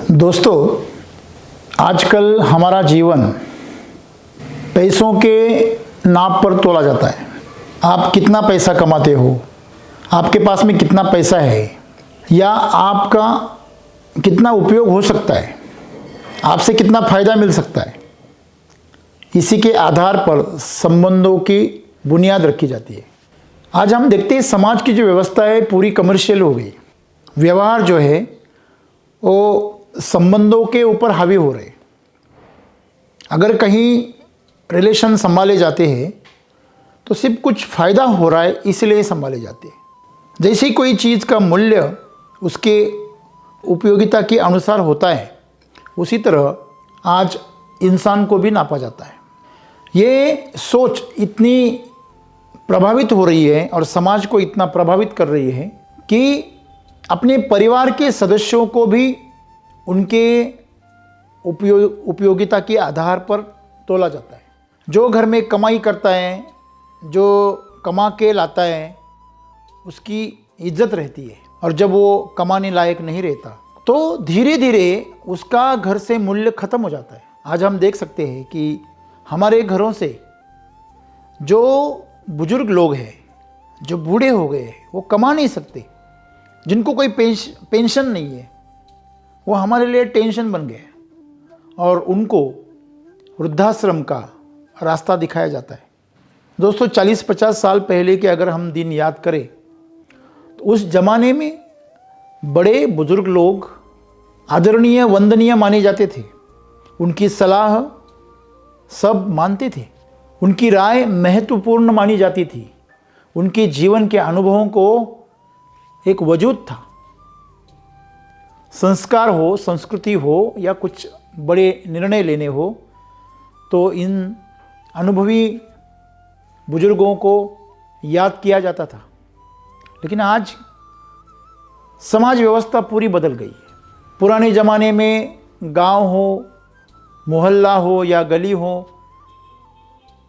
दोस्तों, आजकल हमारा जीवन पैसों के नाप पर तोला जाता है। आप कितना पैसा कमाते हो, आपके पास में कितना पैसा है, या आपका कितना उपयोग हो सकता है, आपसे कितना फ़ायदा मिल सकता है, इसी के आधार पर संबंधों की बुनियाद रखी जाती है। आज हम देखते हैं समाज की जो व्यवस्था है पूरी कमर्शियल हो गई। व्यवहार जो है वो संबंधों के ऊपर हावी हो रहे। अगर कहीं रिलेशन संभाले जाते हैं तो सिर्फ कुछ फ़ायदा हो रहा है इसलिए संभाले जाते हैं। जैसे कोई चीज़ का मूल्य उसके उपयोगिता के अनुसार होता है, उसी तरह आज इंसान को भी नापा जाता है। ये सोच इतनी प्रभावित हो रही है और समाज को इतना प्रभावित कर रही है कि अपने परिवार के सदस्यों को भी उनके उपयोगिता के आधार पर तोला जाता है। जो घर में कमाई करता है, जो कमा के लाता है, उसकी इज्जत रहती है, और जब वो कमाने लायक नहीं रहता तो धीरे धीरे उसका घर से मूल्य खत्म हो जाता है। आज हम देख सकते हैं कि हमारे घरों से जो बुजुर्ग लोग हैं, जो बूढ़े हो गए, वो कमा नहीं सकते, जिनको कोई पेंशन नहीं है, वो हमारे लिए टेंशन बन गए और उनको वृद्धाश्रम का रास्ता दिखाया जाता है। दोस्तों, 40-50 साल पहले के अगर हम दिन याद करें तो उस ज़माने में बड़े बुजुर्ग लोग आदरणीय, वंदनीय माने जाते थे। उनकी सलाह सब मानते थे, उनकी राय महत्वपूर्ण मानी जाती थी, उनके जीवन के अनुभवों को एक वजूद था। संस्कार हो, संस्कृति हो, या कुछ बड़े निर्णय लेने हो तो इन अनुभवी बुजुर्गों को याद किया जाता था। लेकिन आज समाज व्यवस्था पूरी बदल गई है। पुराने ज़माने में गांव हो, मोहल्ला हो या गली हो,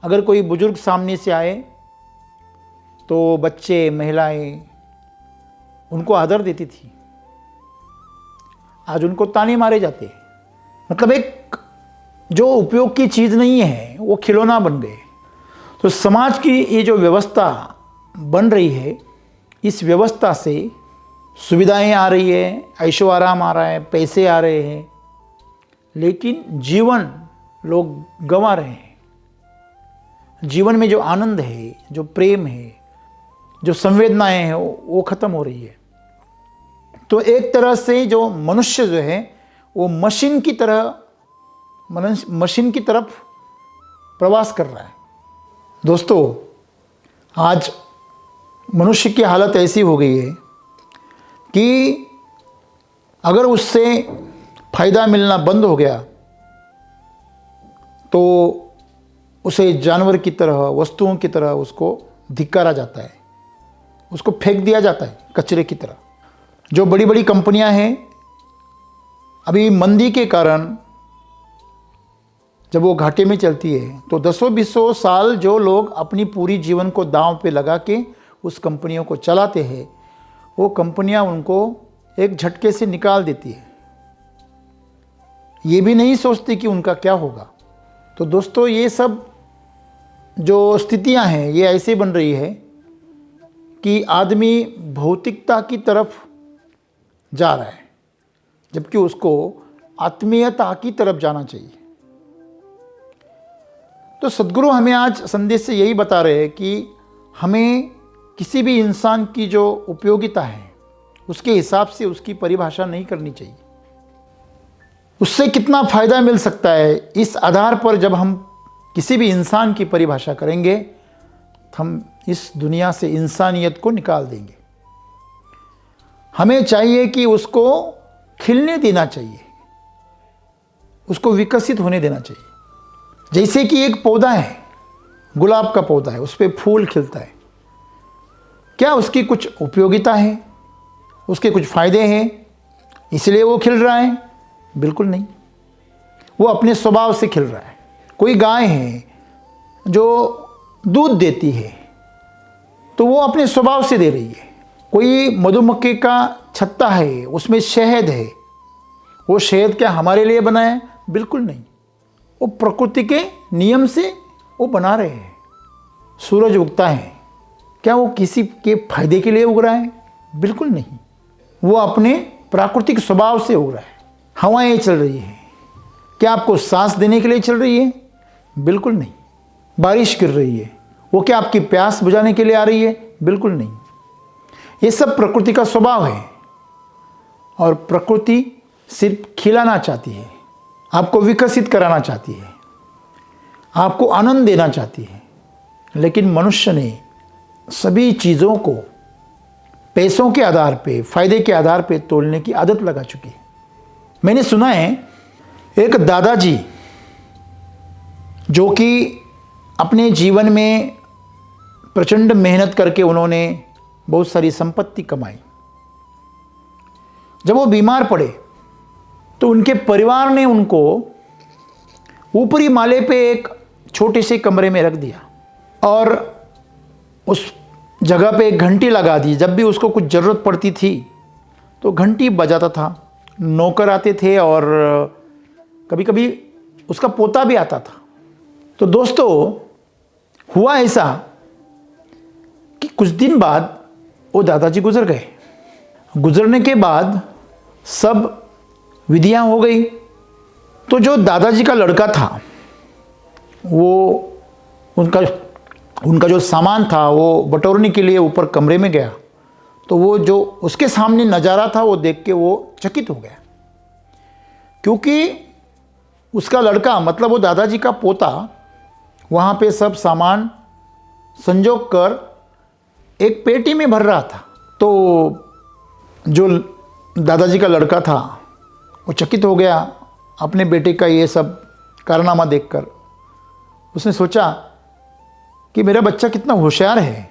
अगर कोई बुजुर्ग सामने से आए तो बच्चे, महिलाएं उनको आदर देती थी। आज उनको ताने मारे जाते हैं। मतलब एक जो उपयोग की चीज़ नहीं है वो खिलौना बन गए। तो समाज की ये जो व्यवस्था बन रही है, इस व्यवस्था से सुविधाएं आ रही है, ऐशो आराम आ रहा है, पैसे आ रहे हैं, लेकिन जीवन लोग गंवा रहे हैं। जीवन में जो आनंद है, जो प्रेम है, जो संवेदनाएं हैं, वो ख़त्म हो रही है। तो एक तरह से जो मनुष्य जो है वो मशीन की तरफ प्रवास कर रहा है। दोस्तों, आज मनुष्य की हालत ऐसी हो गई है कि अगर उससे फ़ायदा मिलना बंद हो गया तो उसे जानवर की तरह, वस्तुओं की तरह उसको धिक्कारा जाता है, उसको फेंक दिया जाता है कचरे की तरह। जो बड़ी बड़ी कंपनियां हैं, अभी मंदी के कारण जब वो घाटे में चलती है तो 10-20 साल जो लोग अपनी पूरी जीवन को दांव पे लगा के उस कंपनियों को चलाते हैं, वो कंपनियां उनको एक झटके से निकाल देती है। ये भी नहीं सोचती कि उनका क्या होगा। तो दोस्तों, ये सब जो स्थितियां हैं ये ऐसे बन रही है कि आदमी भौतिकता की तरफ जा रहा है, जबकि उसको आत्मीयता की तरफ जाना चाहिए। तो सद्गुरु हमें आज संदेश से यही बता रहे हैं कि हमें किसी भी इंसान की जो उपयोगिता है उसके हिसाब से उसकी परिभाषा नहीं करनी चाहिए। उससे कितना फ़ायदा मिल सकता है, इस आधार पर जब हम किसी भी इंसान की परिभाषा करेंगे तो हम इस दुनिया से इंसानियत को निकाल देंगे। हमें चाहिए कि उसको खिलने देना चाहिए, उसको विकसित होने देना चाहिए। जैसे कि एक पौधा है, गुलाब का पौधा है, उस पर फूल खिलता है। क्या उसकी कुछ उपयोगिता है, उसके कुछ फ़ायदे हैं इसलिए वो खिल रहा है? बिल्कुल नहीं। वो अपने स्वभाव से खिल रहा है। कोई गाय है जो दूध देती है तो वो अपने स्वभाव से दे रही है। कोई मधुमक्खी का छत्ता है, उसमें शहद है, वो शहद क्या हमारे लिए बना है? बिल्कुल नहीं। वो प्रकृति के नियम से वो बना रहे हैं। सूरज उगता है, क्या वो किसी के फायदे के लिए उग रहा है? बिल्कुल नहीं। वो अपने प्राकृतिक स्वभाव से उग रहा है। हवाएं चल रही है, क्या आपको सांस देने के लिए चल रही है? बिल्कुल नहीं। बारिश गिर रही है, वो क्या आपकी प्यास बुझाने के लिए आ रही है? बिल्कुल नहीं। ये सब प्रकृति का स्वभाव है और प्रकृति सिर्फ खिलाना चाहती है, आपको विकसित कराना चाहती है, आपको आनंद देना चाहती है। लेकिन मनुष्य ने सभी चीज़ों को पैसों के आधार पे, फायदे के आधार पे तोलने की आदत लगा चुकी है। मैंने सुना है एक दादाजी जो कि अपने जीवन में प्रचंड मेहनत करके उन्होंने बहुत सारी संपत्ति कमाई। जब वो बीमार पड़े तो उनके परिवार ने उनको ऊपरी माले पे एक छोटे से कमरे में रख दिया और उस जगह पे एक घंटी लगा दी। जब भी उसको कुछ ज़रूरत पड़ती थी तो घंटी बजाता था, नौकर आते थे और कभी कभी उसका पोता भी आता था। तो दोस्तों, हुआ ऐसा कि कुछ दिन बाद वो दादाजी गुजर गए। गुजरने के बाद सब विधियां हो गई। तो जो दादाजी का लड़का था वो उनका जो सामान था वो बटोरने के लिए ऊपर कमरे में गया। तो वो जो उसके सामने नज़ारा था वो देख के वो चकित हो गया, क्योंकि उसका लड़का मतलब वो दादाजी का पोता वहाँ पे सब सामान संजोग कर एक पेटी में भर रहा था। तो जो दादाजी का लड़का था वो चकित हो गया अपने बेटे का ये सब कारनामा देखकर। उसने सोचा कि मेरा बच्चा कितना होशियार है,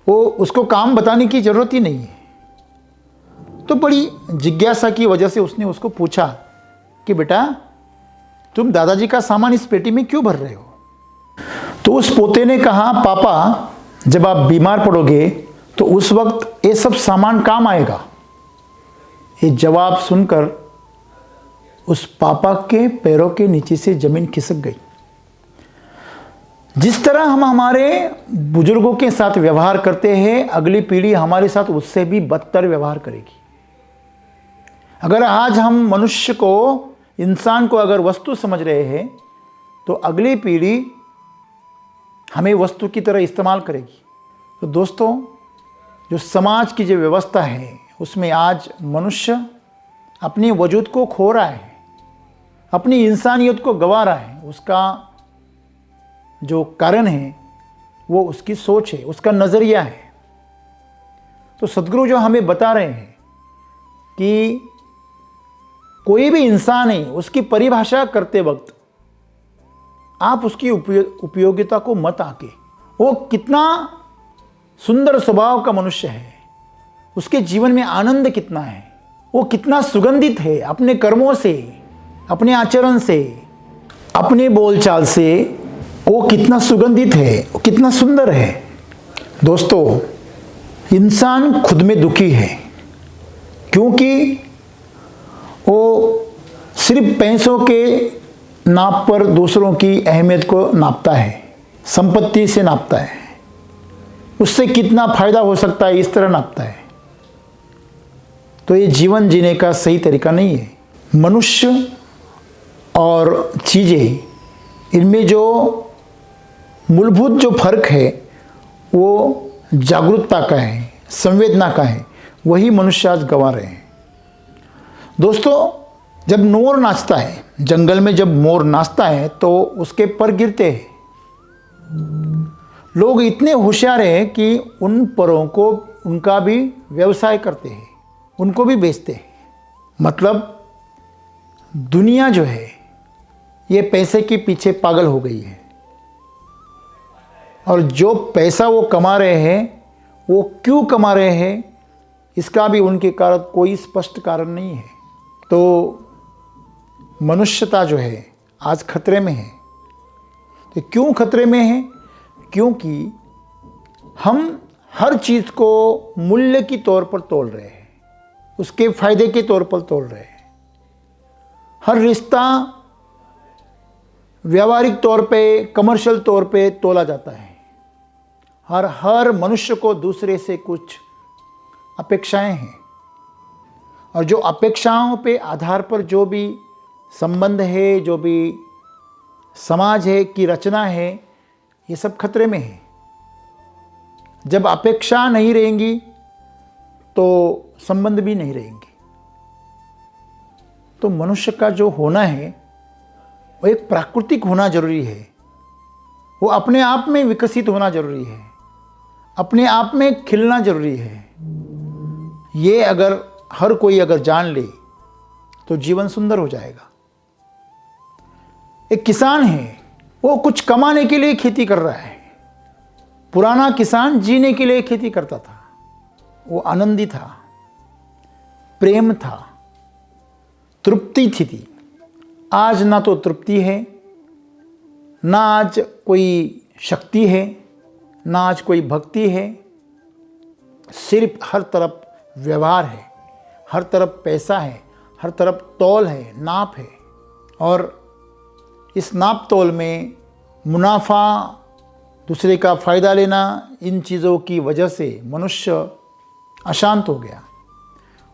वो उसको काम बताने की ज़रूरत ही नहीं है। तो बड़ी जिज्ञासा की वजह से उसने उसको पूछा कि बेटा, तुम दादाजी का सामान इस पेटी में क्यों भर रहे हो? तो उस पोते ने कहा, पापा, जब आप बीमार पड़ोगे तो उस वक्त ये सब सामान काम आएगा। ये जवाब सुनकर उस पापा के पैरों के नीचे से जमीन खिसक गई। जिस तरह हम हमारे बुजुर्गों के साथ व्यवहार करते हैं, अगली पीढ़ी हमारे साथ उससे भी बदतर व्यवहार करेगी। अगर आज हम मनुष्य को, इंसान को अगर वस्तु समझ रहे हैं तो अगली पीढ़ी हमें वस्तु की तरह इस्तेमाल करेगी। तो दोस्तों, जो समाज की जो व्यवस्था है उसमें आज मनुष्य अपने वजूद को खो रहा है, अपनी इंसानियत को गंवा रहा है। उसका जो कारण है वो उसकी सोच है, उसका नज़रिया है। तो सद्गुरु जो हमें बता रहे हैं कि कोई भी इंसान है, उसकी परिभाषा करते वक्त आप उसकी उपयोगिता को मत आके, वो कितना सुंदर स्वभाव का मनुष्य है, उसके जीवन में आनंद कितना है, वो कितना सुगंधित है अपने कर्मों से, अपने आचरण से, अपने बोलचाल से, वो कितना सुगंधित है, वो कितना सुंदर है। दोस्तों, इंसान खुद में दुखी है क्योंकि वो सिर्फ पैसों के नाप पर दूसरों की अहमियत को नापता है, संपत्ति से नापता है, उससे कितना फायदा हो सकता है इस तरह नापता है। तो ये जीवन जीने का सही तरीका नहीं है। मनुष्य और चीज़ें, इनमें जो मूलभूत जो फर्क है वो जागरूकता का है, संवेदना का है। वही मनुष्य आज गंवा रहे हैं। दोस्तों, जब मोर नाचता है, जंगल में जब मोर नाचता है तो उसके पर गिरते हैं। लोग इतने होशियार हैं कि उन परों को, उनका भी व्यवसाय करते हैं, उनको भी बेचते हैं। मतलब दुनिया जो है ये पैसे के पीछे पागल हो गई है और जो पैसा वो कमा रहे हैं वो क्यों कमा रहे हैं इसका भी उनके कारण कोई स्पष्ट कारण नहीं है। तो मनुष्यता जो है आज खतरे में है। तो क्यों खतरे में है? क्योंकि हम हर चीज़ को मूल्य की तौर पर तोल रहे हैं, उसके फायदे के तौर पर तोल रहे हैं। हर रिश्ता व्यावहारिक तौर पे, कमर्शियल तौर पे तोला जाता है। हर मनुष्य को दूसरे से कुछ अपेक्षाएं हैं, और जो अपेक्षाओं पे आधार पर जो भी संबंध है, जो भी समाज है की रचना है, ये सब खतरे में है। जब अपेक्षा नहीं रहेंगी तो संबंध भी नहीं रहेंगे। तो मनुष्य का जो होना है वो एक प्राकृतिक होना जरूरी है, वो अपने आप में विकसित होना जरूरी है, अपने आप में खिलना जरूरी है। ये अगर हर कोई अगर जान ले तो जीवन सुंदर हो जाएगा। एक किसान है, वो कुछ कमाने के लिए खेती कर रहा है। पुराना किसान जीने के लिए खेती करता था, वो आनंदी था, प्रेम था, तृप्ति थी। आज ना तो तृप्ति है, ना आज कोई शक्ति है, ना आज कोई भक्ति है। सिर्फ हर तरफ व्यवहार है, हर तरफ पैसा है, हर तरफ तौल है, नाप है। और इस नाप तौल में मुनाफा, दूसरे का फ़ायदा लेना, इन चीज़ों की वजह से मनुष्य अशांत हो गया,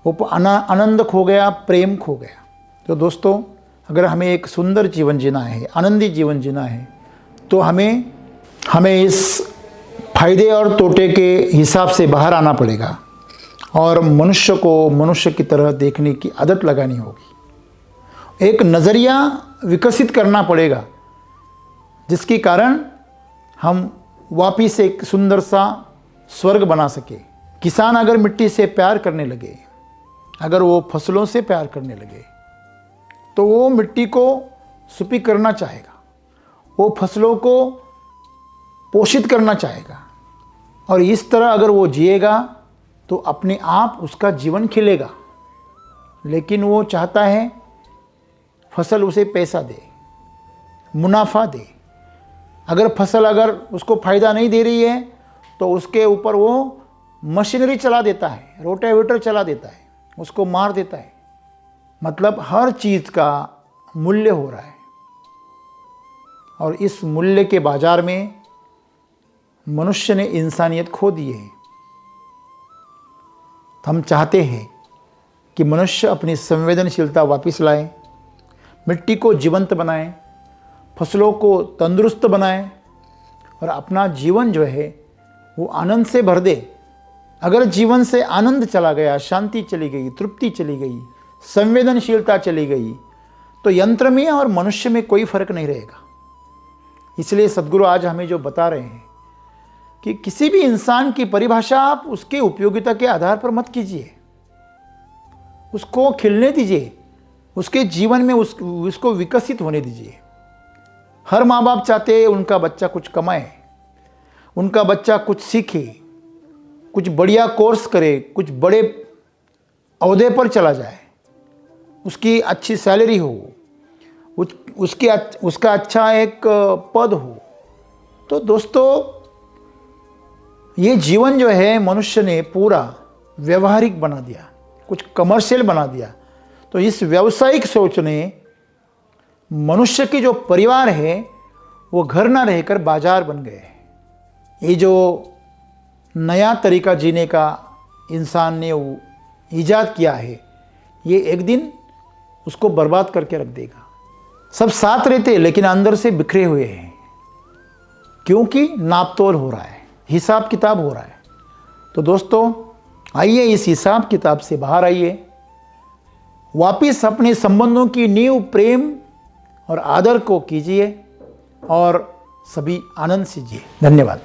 वो आनंद खो गया, प्रेम खो गया। तो दोस्तों, अगर हमें एक सुंदर जीवन जीना है, आनंदी जीवन जीना है, तो हमें इस फायदे और तोटे के हिसाब से बाहर आना पड़ेगा और मनुष्य को मनुष्य की तरह देखने की आदत लगानी होगी। एक नज़रिया विकसित करना पड़ेगा जिसके कारण हम वापिस एक सुंदर सा स्वर्ग बना सके। किसान अगर मिट्टी से प्यार करने लगे, अगर वो फसलों से प्यार करने लगे, तो वो मिट्टी को सुपीक करना चाहेगा, वो फसलों को पोषित करना चाहेगा। और इस तरह अगर वो जिएगा तो अपने आप उसका जीवन खिलेगा। लेकिन वो चाहता है फसल उसे पैसा दे, मुनाफा दे। अगर फसल अगर उसको फ़ायदा नहीं दे रही है तो उसके ऊपर वो मशीनरी चला देता है, रोटावेटर चला देता है, उसको मार देता है। मतलब हर चीज़ का मूल्य हो रहा है, और इस मूल्य के बाजार में मनुष्य ने इंसानियत खो दी है। हम चाहते हैं कि मनुष्य अपनी संवेदनशीलता वापस लाए, मिट्टी को जीवंत बनाए, फसलों को तंदुरुस्त बनाए और अपना जीवन जो है वो आनंद से भर दे। अगर जीवन से आनंद चला गया, शांति चली गई, तृप्ति चली गई, संवेदनशीलता चली गई, तो यंत्र में और मनुष्य में कोई फर्क नहीं रहेगा। इसलिए सद्गुरु आज हमें जो बता रहे हैं कि किसी भी इंसान की परिभाषा आप उसके उपयोगिता के आधार पर मत कीजिए, उसको खिलने दीजिए, उसके जीवन में उसको विकसित होने दीजिए। हर माँ बाप चाहते हैं उनका बच्चा कुछ कमाए, उनका बच्चा कुछ सीखे, कुछ बढ़िया कोर्स करे, कुछ बड़े ओहदे पर चला जाए, उसकी अच्छी सैलरी हो, उसका अच्छा एक पद हो। तो दोस्तों, ये जीवन जो है मनुष्य ने पूरा व्यवहारिक बना दिया, कुछ कमर्शियल बना दिया। तो इस व्यावसायिक सोच ने मनुष्य की जो परिवार है वो घर ना रहकर बाजार बन गए। ये जो नया तरीका जीने का इंसान ने ईजाद किया है, ये एक दिन उसको बर्बाद करके रख देगा। सब साथ रहते लेकिन अंदर से बिखरे हुए हैं, क्योंकि नापतोल हो रहा है, हिसाब किताब हो रहा है। तो दोस्तों, आइए इस हिसाब किताब से बाहर आइए, वापिस अपने संबंधों की नींव प्रेम और आदर को कीजिए और सभी आनंद से जिए। धन्यवाद।